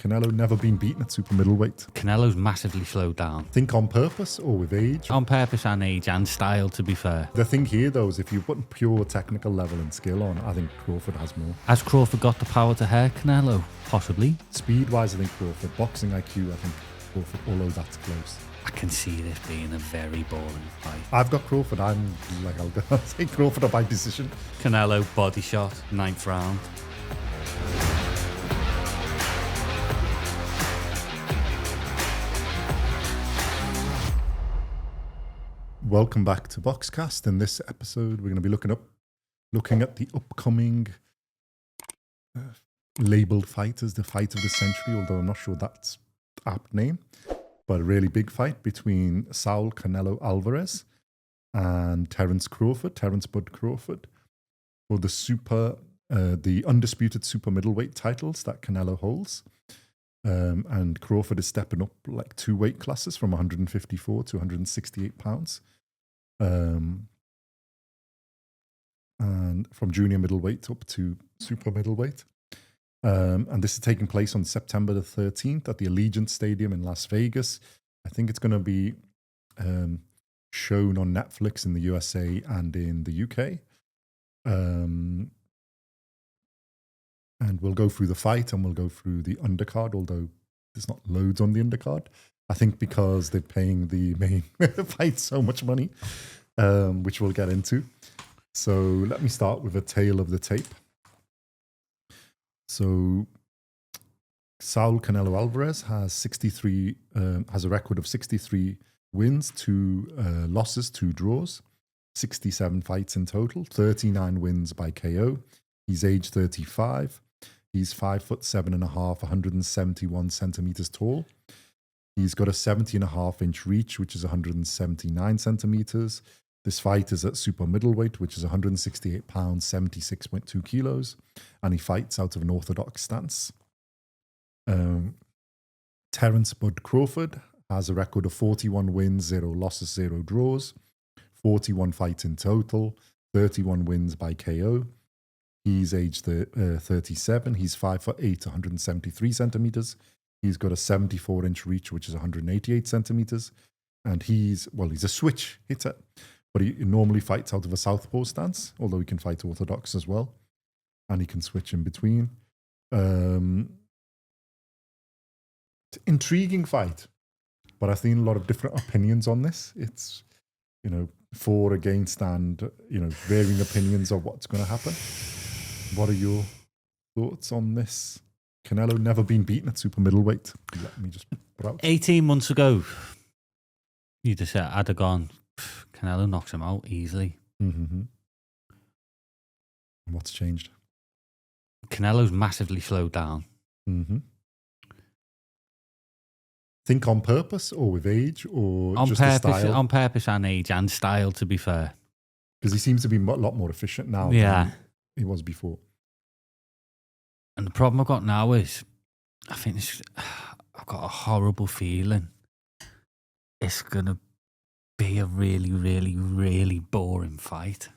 Canelo never been beaten at super middleweight. Canelo's massively slowed down. Think on purpose or with age? On purpose and age and style, to be fair. The thing here, though, is if you put pure technical level and skill on, I think Crawford has more. Has Crawford got the power to hurt Canelo? Possibly. Speed-wise, I think Crawford. Boxing IQ, I think Crawford, although that's close. I can see this being a very boring fight. I've got Crawford. I'll say Crawford by decision. Canelo, body shot, 9th round. Welcome back to BoxCast. In this episode, we're going to be looking at the upcoming labelled fight as the fight of the century, although I'm not sure that's the apt name. But a really big fight between Saul Canelo Alvarez and Terence Crawford, Terence Bud Crawford, for the undisputed super middleweight titles that Canelo holds. And Crawford is stepping up like 2 weight classes from 154 to 168 pounds. And from junior middleweight up to super middleweight. And this is taking place on September the 13th at the Allegiant Stadium in Las Vegas. I think it's going to be shown on Netflix in the USA and in the UK. And we'll go through the fight and we'll go through the undercard, although there's not loads on the undercard. I think because they're paying the main fight so much money, which we'll get into. So let me start with a tale of the tape. So Saul Canelo Alvarez has a record of 63 wins, 2 losses, 2 draws, 67 fights in total, 39 wins by KO. He's age 35. He's 5'7.5", 171 centimeters tall. He's got a 70.5-inch reach, which is 179 centimeters. This fight is at super middleweight, which is 168 pounds, 76.2 kilos. And he fights out of an orthodox stance. Terence Bud Crawford has a record of 41 wins, 0 losses, 0 draws, 41 fights in total, 31 wins by KO. He's aged 37. He's 5'8", 173 centimeters. He's got a 74-inch reach, which is 188 centimeters. And he's a switch hitter. But he normally fights out of a southpaw stance, although he can fight orthodox as well. And he can switch in between. Intriguing fight. But I've seen a lot of different opinions on this. It's, for, against, and, varying opinions of what's going to happen. What are your thoughts on this? Canelo never been beaten at super middleweight. Let me just put out. 18 months ago, you just said, I'd have gone, Canelo knocks him out easily. Mm-hmm. What's changed? Canelo's massively slowed down. Mm-hmm. Think on purpose or with age or on just purpose, the style? On purpose and age and style, to be fair. Because he seems to be a lot more efficient now than he was before. And the problem I've got now is, I've got a horrible feeling it's going to be a really, really, really boring fight.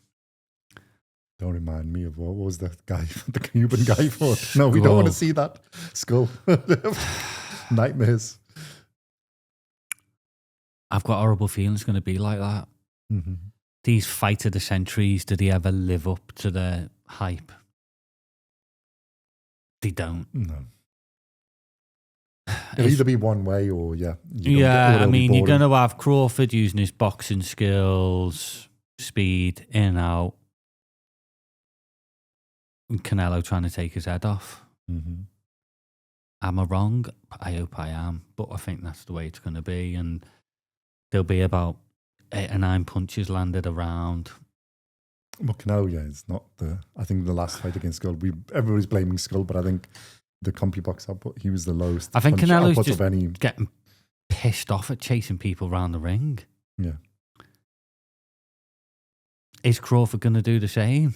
Don't remind me of what was that guy, the Cuban guy for? No, we don't want to see that. Skull. Nightmares. I've got a horrible feeling it's going to be like that. Mm-hmm. These fight of the centuries, did he ever live up to the hype? They don't. No. It'll either be one way or, you're going to have Crawford using his boxing skills, speed, in and out, and Canelo trying to take his head off. Mm-hmm. Am I wrong? I hope I am, but I think that's the way it's going to be, and there'll be about 8 or 9 punches landed around. Well, Canelo, it's not I think the last fight against Skull, everybody's blaming Skull, but I think the CompuBox output, he was the lowest. I think Canelo's just getting pissed off at chasing people around the ring. Yeah. Is Crawford going to do the same?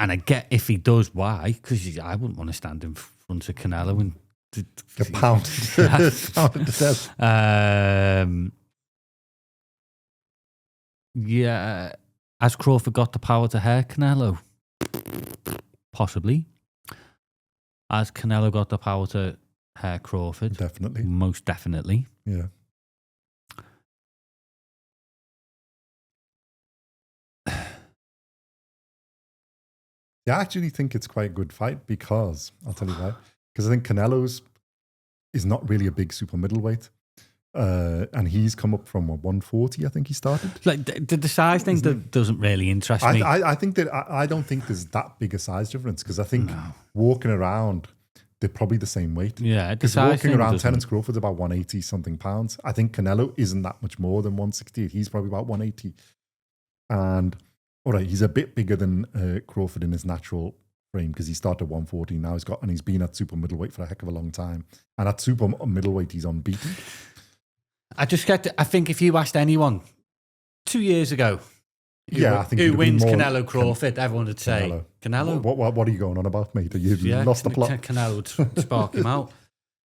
And I get if he does, why? Because I wouldn't want to stand in front of Canelo and get pounded to death. Yeah. Has Crawford got the power to hurt Canelo? Possibly. Has Canelo got the power to Crawford? Definitely. Most definitely. Yeah. Yeah, I actually think it's quite a good fight because, I'll tell you why. Because I think Canelo's is not really a big super middleweight. And he's come up from 140, I think he started. Like the size thing doesn't really interest me. I think that I don't think there's that big a size difference because I think walking around, they're probably the same weight. Yeah, because walking around, Terence Crawford's about 180 something pounds. I think Canelo isn't that much more than 160. He's probably about 180. And all right, he's a bit bigger than Crawford in his natural frame because he started 140. Now he's been at super middleweight for a heck of a long time. And at super middleweight, he's unbeaten. I think if you asked anyone 2 years ago, I think who wins Canelo Crawford, everyone would say Canelo. What are you going on about, mate? You've lost the plot. Canelo would spark him out.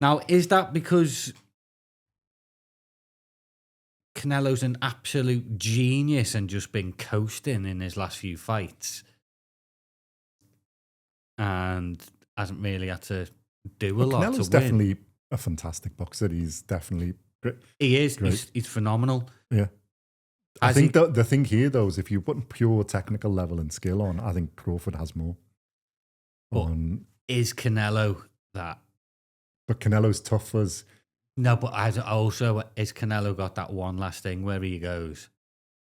Now, is that because Canelo's an absolute genius and just been coasting in his last few fights and hasn't really had to do a lot Canelo's to win? Definitely a fantastic boxer. He's definitely great. He is. He's phenomenal. Yeah. I think the thing here, though, is if you put pure technical level and skill on, I think Crawford has more. Is Canelo that? But Canelo's tough as... No, but also, is Canelo got that one last thing where he goes,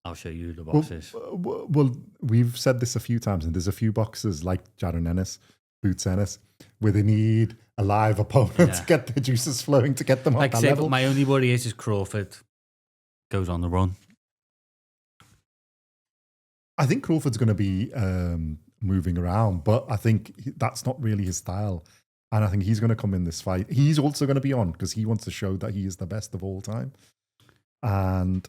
I'll show you the bosses? Well, we've said this a few times, and there's a few boxers like Jaron Ennis, Boots Ennis, where they need a live opponent to get the juices flowing, to get them up that level. But my only worry is Crawford goes on the run. I think Crawford's going to be moving around, but I think that's not really his style. And I think he's going to come in this fight. He's also going to be on because he wants to show that he is the best of all time. And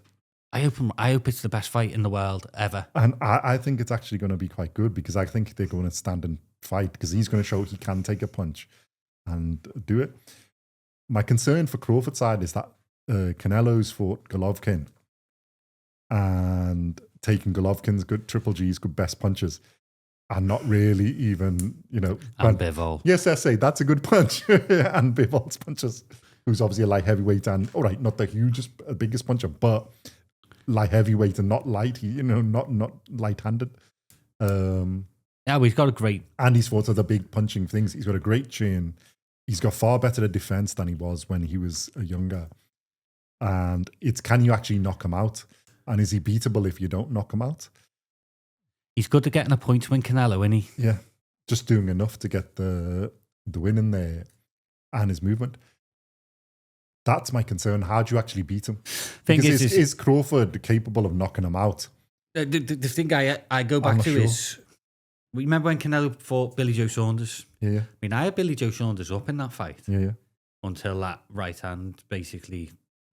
I hope it's the best fight in the world ever. And I think it's actually going to be quite good because I think they're going to stand and fight because he's going to show he can take a punch and do it. My concern for Crawford's side is that Canelo's fought Golovkin and taking Golovkin's good Triple G's good best punches and not really even, And Bivol. Yes, I say that's a good punch. And Bivol's punches, who's obviously a light heavyweight and, all right, not the biggest puncher, but light heavyweight and not light, not light-handed. Yeah, he's got a great... And he's fought other big punching things. He's got a great chin. He's got far better defense than he was when he was younger. And it's, can you actually knock him out? And is he beatable if you don't knock him out? He's good at getting a point to win Canelo, isn't he? Yeah. Just doing enough to get the win in there and his movement. That's my concern. How do you actually beat him? Is Crawford capable of knocking him out? The thing I go back to is, remember when Canelo fought Billy Joe Saunders? Yeah. I mean, I had Billy Joe Saunders up in that fight. Yeah. Until that right hand basically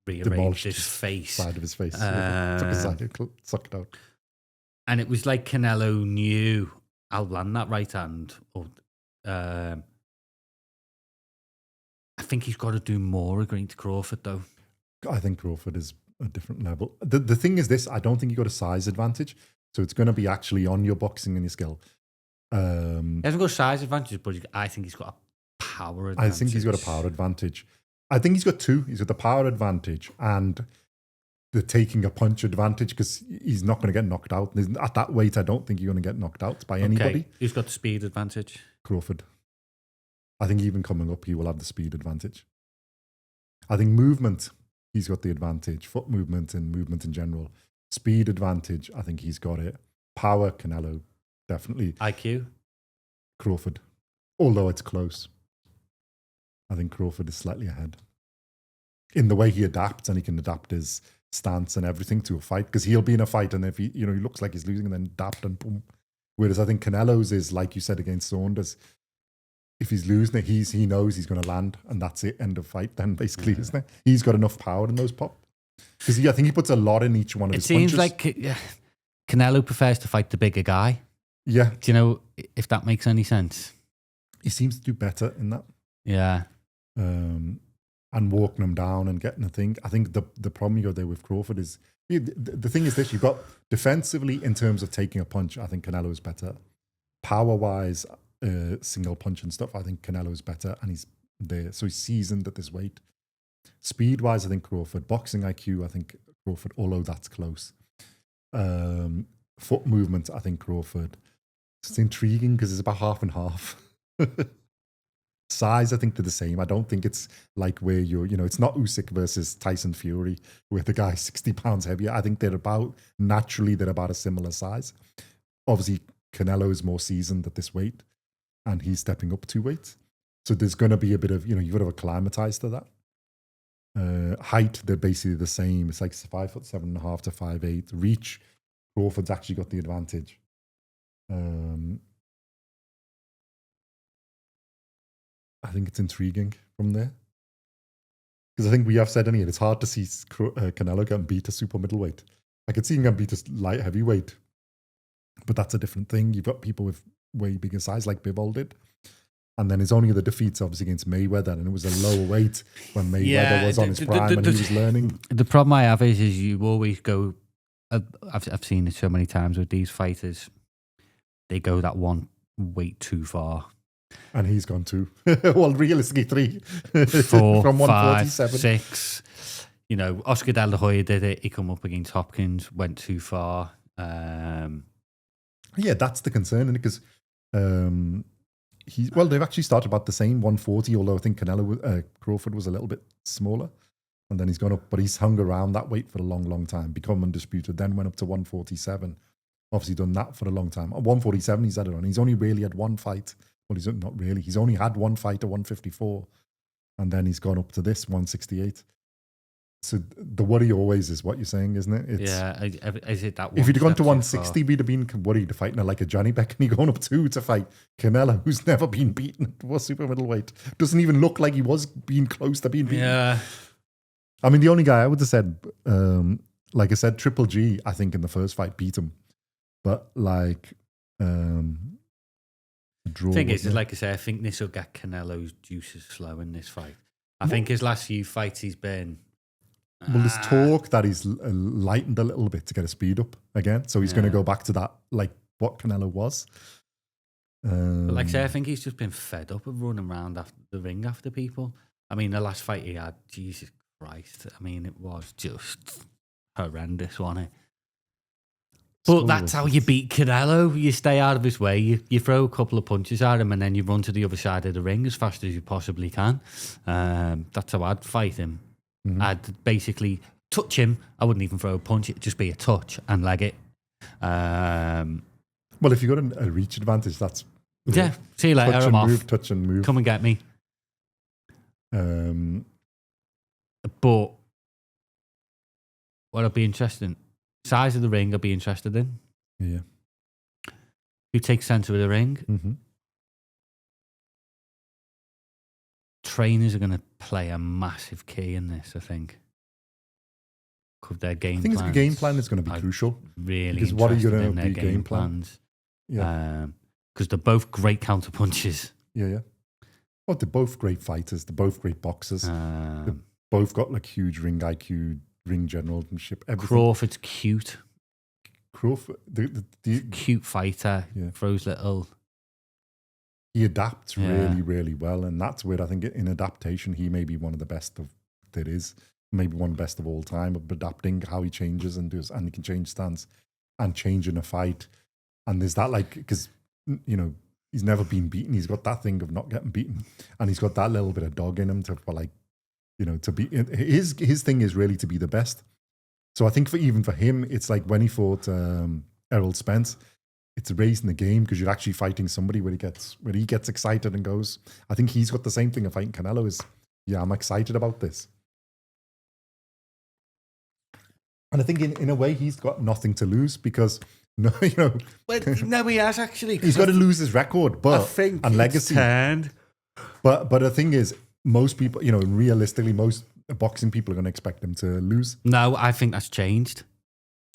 rearranged his face. Side of his face. Took his side, sucked out. And it was like Canelo knew I'll land that right hand. I think he's got to do more against Crawford, though. I think Crawford is a different level. The thing is this, I don't think you got a size advantage. So it's going to be actually on your boxing and your skill. He hasn't got a size advantage, but I think he's got a power advantage. I think he's got a power advantage. I think he's got two. He's got the power advantage and the taking a punch advantage because he's not going to get knocked out. At that weight, I don't think you're going to get knocked out by anybody. Who's got the speed advantage? Crawford. I think even coming up, he will have the speed advantage. I think movement, he's got the advantage. Foot movement and movement in general. Speed advantage, I think he's got it. Power, Canelo, definitely. IQ? Crawford. Although it's close. I think Crawford is slightly ahead. In the way he adapts, and he can adapt his stance and everything to a fight. Because he'll be in a fight, and if he looks like he's losing, and then adapt and boom. Whereas I think Canelo's is, like you said, against Saunders. If he's losing it, he knows he's going to land, and that's it. End of fight. Then basically, isn't it? He's got enough power in those pop. Because I think he puts a lot in each one of his punches. It seems like Canelo prefers to fight the bigger guy. Yeah. Do you know if that makes any sense? He seems to do better in that. Yeah. And walking him down and getting a thing. I think the problem you got there with Crawford is the thing is this: you've got defensively in terms of taking a punch. I think Canelo is better. Power wise, single punch and stuff, I think Canelo's better, and he's there. So he's seasoned at this weight. Speed wise, I think Crawford. Boxing IQ, I think Crawford, although that's close. Foot movement, I think Crawford. It's intriguing because it's about half and half. Size, I think they're the same. I don't think it's like where it's not Usyk versus Tyson Fury, where the guy's 60 pounds heavier. I think they're about a similar size. Obviously, Canelo is more seasoned at this weight, and he's stepping up 2 weights. So there's going to be a bit of, you've got to acclimatize to that. Height, they're basically the same. It's like 5'7.5" to 5'8". Reach, Crawford's actually got the advantage. I think it's intriguing from there. Because I think we have said in here, it's hard to see Canelo getting beat to super middleweight. I could see him getting beat to light heavyweight. But that's a different thing. You've got people with way bigger size like Bivol did. And then his only other defeats obviously against Mayweather, and it was a lower weight when Mayweather was on his prime and he was learning. The problem I have is you always go, I've seen it so many times with these fighters, they go that one weight too far. And he's gone too. Well, realistically, 3. 4, from 147. 5, 6. Oscar De La Hoya did it. He come up against Hopkins, went too far. Yeah, that's the concern, because they've actually started about the same, 140, although I think Crawford was a little bit smaller. And then he's gone up, but he's hung around that weight for a long, long time, become undisputed, then went up to 147. Obviously done that for a long time. At 147, he's had it on. He's only really had one fight. Well, he's not really. He's only had one fight at 154, and then he's gone up to this 168. So the worry always is what you're saying, isn't it? Is it that? If he'd gone to 160, we'd have been worried to fighting like a Johnny Beck, and he going up to fight Canelo, who's never been beaten at super middleweight. Doesn't even look like he was being close to being beaten. Yeah. I mean, the only guy I would have said, like I said, Triple G, I think in the first fight beat him, but like. The thing is, like I say, I think this will get Canelo's juices slow in this fight. I think his last few fights he's been... Well, there's talk that he's lightened a little bit to get his speed up again. So he's going to go back to that, like what Canelo was. But like I say, I think he's just been fed up of running around after the ring after people. I mean, the last fight he had, Jesus Christ. I mean, it was just horrendous, wasn't it? But that's how you beat Canelo. You stay out of his way. You throw a couple of punches at him, and then you run to the other side of the ring as fast as you possibly can. That's how I'd fight him. Mm-hmm. I'd basically touch him. I wouldn't even throw a punch. It'd just be a touch and leg it. Well, if you've got a reach advantage, that's... Yeah. See you later. I'm off. Touch and move. Come and get me. But what'll be interesting... Size of the ring I'll be interested in. Yeah. Who takes centre of the ring? Mm-hmm. Trainers are going to play a massive key in this, I think. Their game I think plans. the game plan is going to be crucial. Really because what are you going to be game plans? Yeah. Because they're both great counter punches. Yeah. Well, they're both great fighters. They're both great boxers. They've both got like huge ring IQ, ring generalship, everything. Crawford's cute. Crawford, the cute fighter, throws little. He adapts really, really well, and that's where I think in adaptation he may be one of the best of there is, maybe one of the best of all time of adapting how he changes and does, and he can change stance and change in a fight. And there's that because he's never been beaten. He's got that thing of not getting beaten, and he's got that little bit of dog in him to be, his thing is really to be the best. So I think for him, it's like when he fought Errol Spence, it's raising the game because you're actually fighting somebody where he gets excited and goes. I think he's got the same thing of fighting Canelo is, I'm excited about this. And I think in a way he's got nothing to lose because no, he has actually. He's got to lose his record, but I think and legacy. But the thing is, most people, realistically, most boxing people are going to expect him to lose. No, I think that's changed.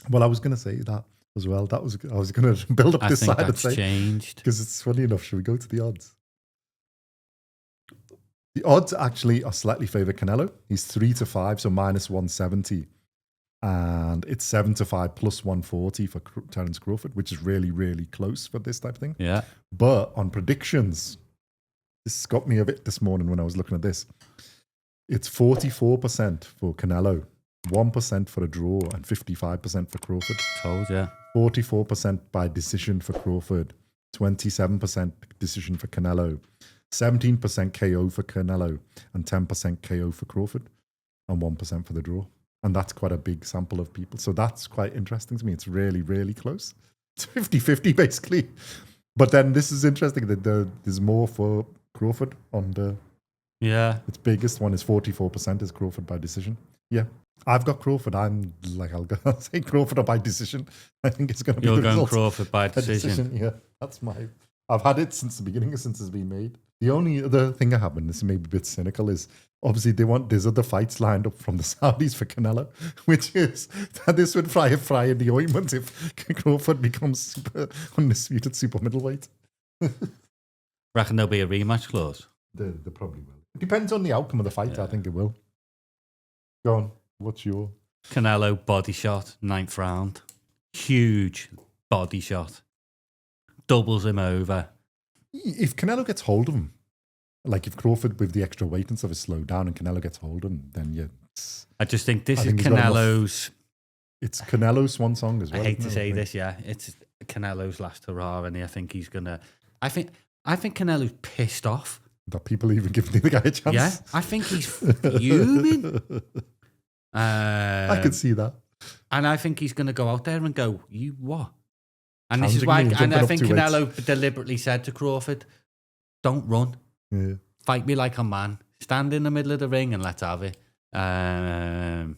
Well, I was going to say that as well. I was going to build up this side and say changed because it's funny enough. Should we go to the odds? The odds actually are slightly favour Canelo. He's 3-5, so -170. and it's 7-5 plus 140 for Terence Crawford, which is really, really close for this type of thing. Yeah. But on predictions, this got me a bit this morning when I was looking at this. It's 44% for Canelo, 1% for a draw, and 55% for Crawford. Told you. 44% by decision for Crawford, 27% decision for Canelo, 17% KO for Canelo, and 10% KO for Crawford, and 1% for the draw. And that's quite a big sample of people. So that's quite interesting to me. It's really, really close. It's 50-50 basically. But then this is interesting that there's more for Crawford on the... Yeah. Its biggest one is 44% is Crawford by decision. Yeah. I've got Crawford. I'm like, I'll say Crawford by decision. I think it's going to be You're the going result. Crawford by decision. Yeah, that's I've had it since the beginning, since it's been made. The only other thing I have, and this may be a bit cynical, is obviously there's other fights lined up from the Saudis for Canelo, which is that this would fry in the ointment if Crawford becomes undisputed super middleweight. Reckon there'll be a rematch clause? They probably will. It depends on the outcome of the fight. Yeah. I think it will. Go on. What's your... Canelo body shot, 9th round. Huge body shot. Doubles him over. If Canelo gets hold of him, like if Crawford with the extra weight and stuff is slowed down and Canelo gets hold of him, then yeah. I just think this is Canelo's... It's Canelo's swan song as well. I hate to say this, yeah. It's Canelo's last hurrah, and I think he's going to... I think Canelo's pissed off. That people even giving the guy a chance. Yeah, I think he's fuming. I could see that. And I think he's going to go out there and go, you what? And this is why, and I think Canelo deliberately said to Crawford, don't run. Yeah. Fight me like a man. Stand in the middle of the ring and let's have it. But I'm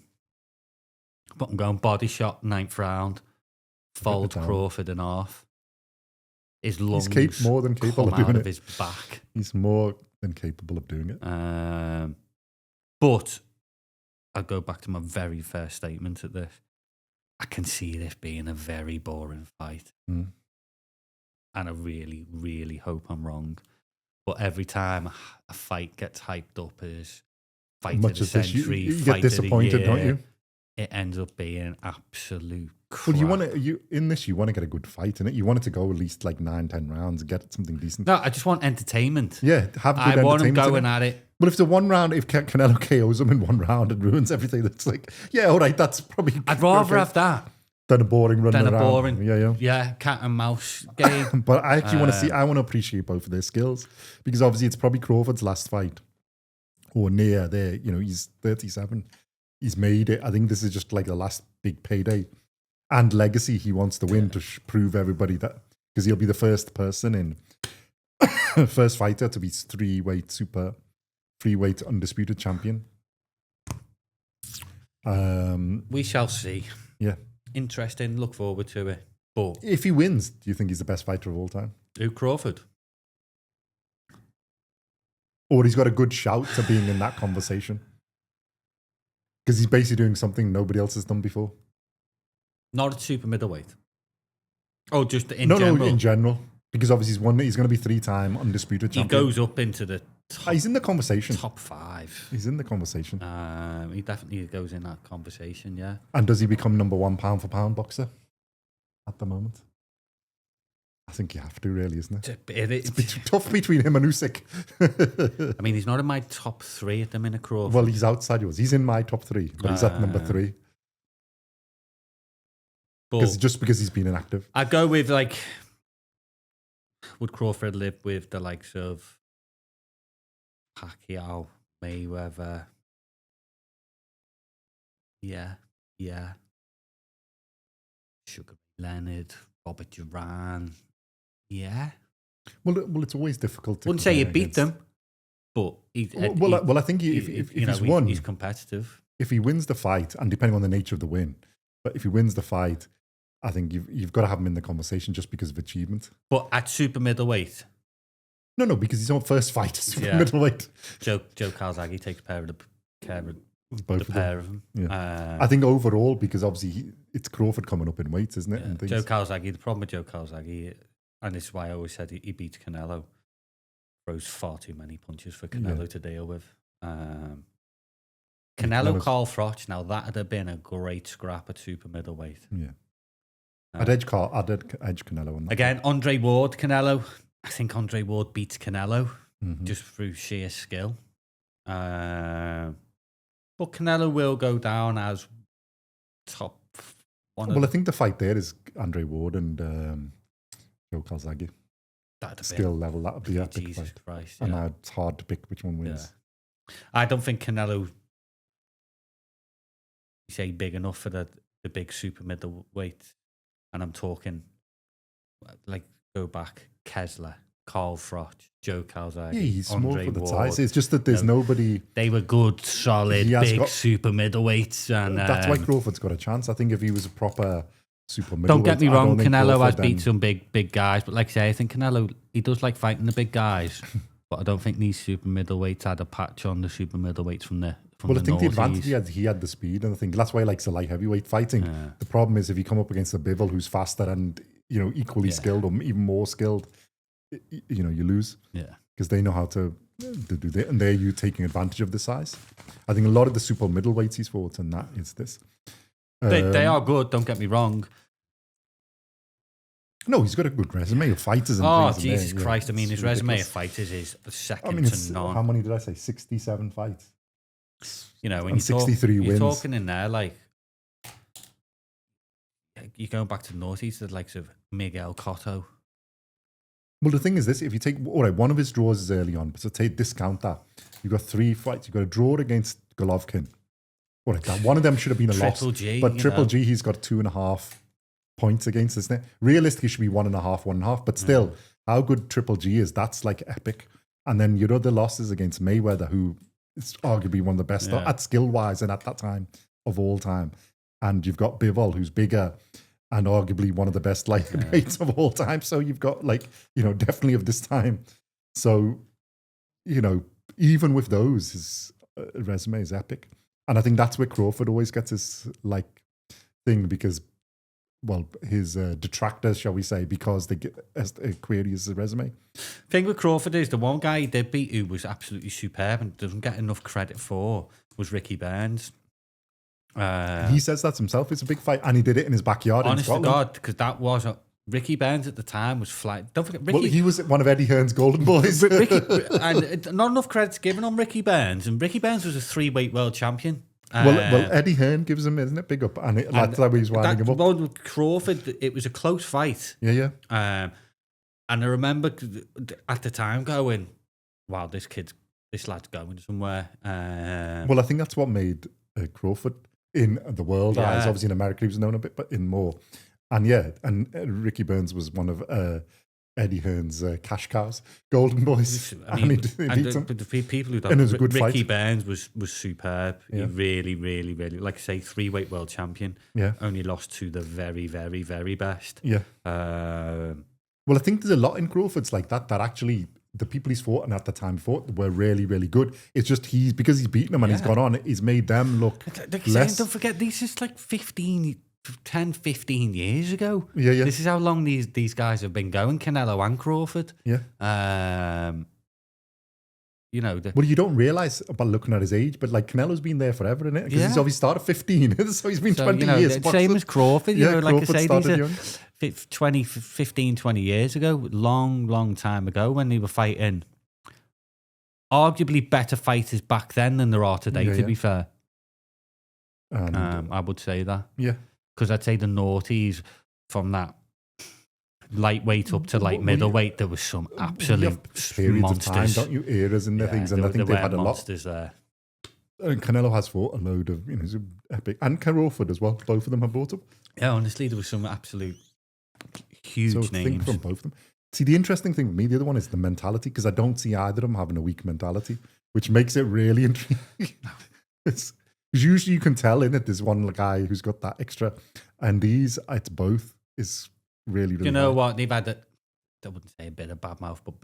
going body shot, 9th round. Fold Crawford in half. His lungs he's more than capable come of doing out it. Of his back. He's more than capable of doing it. But I'll go back to my very first statement at this. I can see this being a very boring fight. Mm. And I really, really hope I'm wrong. But every time a fight gets hyped up as fight of the century, you fight get disappointed, of the year, don't you? It ends up being absolute crap. Well, you want to get a good fight in it. You want it to go at least like 9-10 rounds and get something decent. No, I just want entertainment. Yeah, have good I want him entertainment going at it. But if the one round, if Canelo KOs him in one round and ruins everything, that's like, yeah, all right, that's probably... I'd rather have that. Than a boring run around. Boring, yeah, cat and mouse game. But I actually want to appreciate both of their skills, because obviously it's probably Crawford's last fight or near there. You know, he's 37. He's made it. I think this is just like the last big payday and legacy he wants to win to prove everybody that, because he'll be the first person in first fighter to be freeweight undisputed champion. We shall see. Yeah. Interesting. Look forward to it. But if he wins, do you think he's the best fighter of all time? Who, Crawford? Or he's got a good shout to being in that conversation? Because he's basically doing something nobody else has done before. Not at super middleweight. Oh, just in general? No, in general. Because obviously he's going to be 3-time undisputed champion. He goes up into the top, he's in the conversation. Top 5. He's in the conversation. He definitely goes in that conversation, yeah. And does he become number 1 pound for pound boxer at the moment? I think you have to, really, isn't it? It's tough between him and Usyk. I mean, he's not in my top 3 at the minute, Crawford. Well, he's outside yours. He's in my top 3, but he's at number 3. Just because he's been inactive. I'd go with, like, would Crawford live with the likes of Pacquiao, Mayweather? Yeah. Sugar Leonard, Robert Duran. Yeah. Well, it's always difficult to... Wouldn't say you beat them, but... I think if he's won... He's competitive. If he wins the fight, and depending on the nature of the win, but if he wins the fight, I think you've got to have him in the conversation just because of achievement. But at super middleweight? No, because he's on first fight at super middleweight. Joe Calzaghe takes care of the pair of them. Yeah. I think overall, because obviously it's Crawford coming up in weights, isn't it? Yeah. And Joe Calzaghe, the problem with Joe Calzaghe, and this is why I always said he beats Canelo, throws far too many punches for Canelo to deal with. Canelo, Carl Froch. Now that'd have been a great scrap at super middleweight. Yeah. I'd edge Canelo on that. Again, Andre Ward, Canelo. I think Andre Ward beats Canelo just through sheer skill. But Canelo will go down as top one. Well, I think the fight there is Andre Ward and Joe Calzaghe. Skill level, that would be epic. Jesus Christ. And it's hard to pick which one wins. Yeah. I don't think Canelo, you say, big enough for the big super middleweight. And I'm talking, like, go back, Kessler, Carl Froch, Joe Calzaghe, yeah, he's small Andre for the Ward. size. It's just that there's nobody. They were good, solid, big super middleweights. And that's why Crawford's got a chance. I think if he was a proper super middleweight. Don't get me wrong, Canelo has Crawford beat some big guys. But like I say, I think Canelo, he does like fighting the big guys. But I don't think these super middleweights had a patch on the super middleweights from the Well, I think the advantage he had the speed, and I think that's why he likes the light heavyweight fighting. Yeah. The problem is if you come up against a Bivol who's faster and equally skilled or even more skilled, you lose. Yeah, because they know how to do that, and they're you taking advantage of the size. I think a lot of the super middleweights he's fought, and that is this. They are good. Don't get me wrong. No, he's got a good resume of fighters. And oh, things Jesus there. Christ! Yeah, I mean, his ridiculous. resume of fighters is second to none. How many did I say? 67 fights. When and 63 wins. You're talking in there like you're going back to the noughties, the likes of Miguel Cotto. Well, the thing is this: if you take one of his draws is early on, so discount that. You've got 3 fights. You've got a draw against Golovkin. All right, that one of them should have been a loss. G, but Triple G, he's got 2.5 points against, isn't it? Realistically, it should be 1.5. But still, how good Triple G is, that's like epic. And then your other losses against Mayweather, who is arguably one of the best at skill-wise and at that time of all time. And you've got Bivol, who's bigger and arguably one of the best lightweights of all time. So you've got definitely of this time. So, even with those, his resume is epic. And I think that's where Crawford always gets his thing because, his detractors, shall we say, because they query his resume. Thing with Crawford is the one guy he did beat who was absolutely superb and doesn't get enough credit for was Ricky Burns. He says that himself. It's a big fight, and he did it in his backyard. Honest in to God, because that was Ricky Burns at the time was flying. Don't forget, Ricky. Well, he was one of Eddie Hearn's golden boys. Ricky, and not enough credit's given on Ricky Burns, and Ricky Burns was a 3-weight world champion. Well, Eddie Hearn gives him, isn't it? Big up, and that's how he's winding him up. Well, with Crawford, it was a close fight. Yeah. And I remember at the time going, "Wow, this lad's going somewhere." Well, I think that's what made Crawford in the world eyes. Obviously, in America, he was known a bit, but in more. And Ricky Burns was one of Eddie Hearn's cash cows, golden boys. I mean, the people who don't, and it was a good Ricky fight. Burns was superb. He really, really, really, like I say, 3-weight world champion. Yeah. Only lost to the very, very, very best. Yeah. Well, I think there's a lot in Crawford's like that actually the people he's fought and at the time fought were really, really good. It's just because he's beaten them and he's gone on, he's made them look less. Don't forget, this is like 10, 15 years ago. Yeah. This is how long these guys have been going, Canelo and Crawford. Yeah. Well, you don't realise about looking at his age, but Canelo's been there forever, isn't it? Because he's obviously started 15, so he's been 20 years. Same as Crawford, like Crawford I say, started these are 20 years ago, long time ago when they were fighting arguably better fighters back then than there are today, to be fair. I would say that. Yeah. Because I'd say the noughties from that lightweight up to middleweight, there was some absolute monsters. Of time, don't you? Eras and things, and I think they've had a lot. There. And Canelo has fought a load of, it's epic, and Crawford as well. Both of them have brought up. Yeah, honestly, there was some absolute huge names. Think from both of them. See, the interesting thing with me, the other one is the mentality, because I don't see either of them having a weak mentality, which makes it really intriguing. Because usually you can tell in it, there's one guy who's got that extra, and it's both is really, really you know hard. what? They've had I wouldn't say a bit of bad mouth, but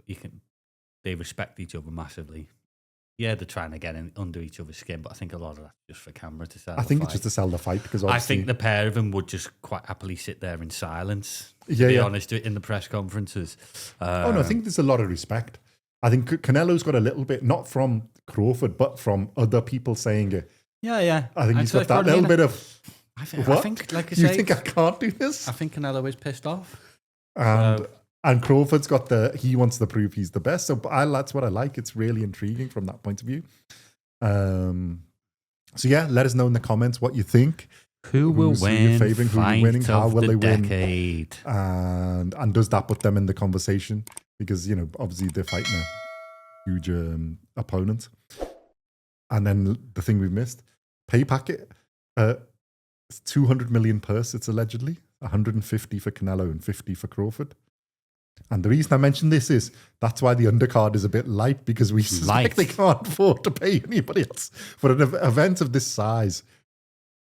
they respect each other massively. Yeah, they're trying to get in under each other's skin, but I think a lot of that's just for camera to sell. I think it's just to sell the fight, because I think the pair of them would just quite happily sit there in silence. To be honest, in the press conferences. No, I think there's a lot of respect. I think Canelo's got a little bit, not from Crawford, but from other people saying it. Yeah. I think he's So got it's that probably little in bit of, I think, like I you say, think I can't do this? I think Canelo is pissed off. And Crawford's got he wants to prove he's the best. So that's what I like. It's really intriguing from that point of view. So yeah, let us know in the comments what you think. Who will win? Who you're winning? How will they decade? win? And does that put them in the conversation? Because obviously they're fighting a huge opponent. And then the thing we've missed, pay packet. It's 200 million purse. It's allegedly 150 for Canelo and 50 for Crawford. And the reason I mention this is that's why the undercard is a bit light, because we suspect they can't afford to pay anybody else. For an event of this size,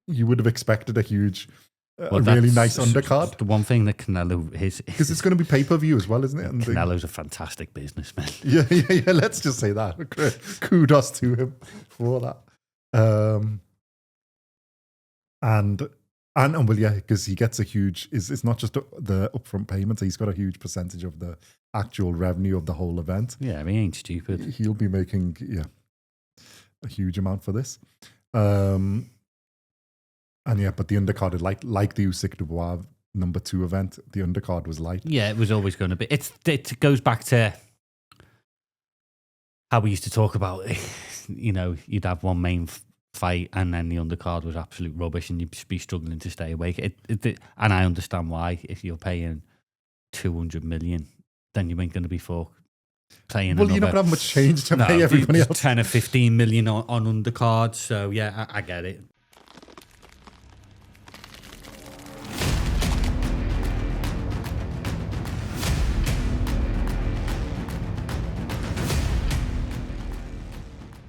you would have expected a huge, really nice undercard. The one thing that Canelo is... Because it's going to be pay-per-view as well, isn't it? And Canelo's a fantastic businessman. Yeah, let's just say that. Kudos to him for that. And well, yeah, because he gets a huge, it's not just the upfront payments, he's got a huge percentage of the actual revenue of the whole event. Yeah, he ain't stupid. He'll be making, a huge amount for this. And yeah, but the undercard, like the Usyk Dubois number 2 event, the undercard was light. Yeah, it was always going to be. It goes back to how we used to talk about, you'd have one main fight and then the undercard was absolute rubbish and you'd be struggling to stay awake. And I understand why. If you're paying 200 million, then you ain't going to be paying well, you're not going to have much change to pay everybody else. 10 or 15 million on undercards. So yeah, I get it.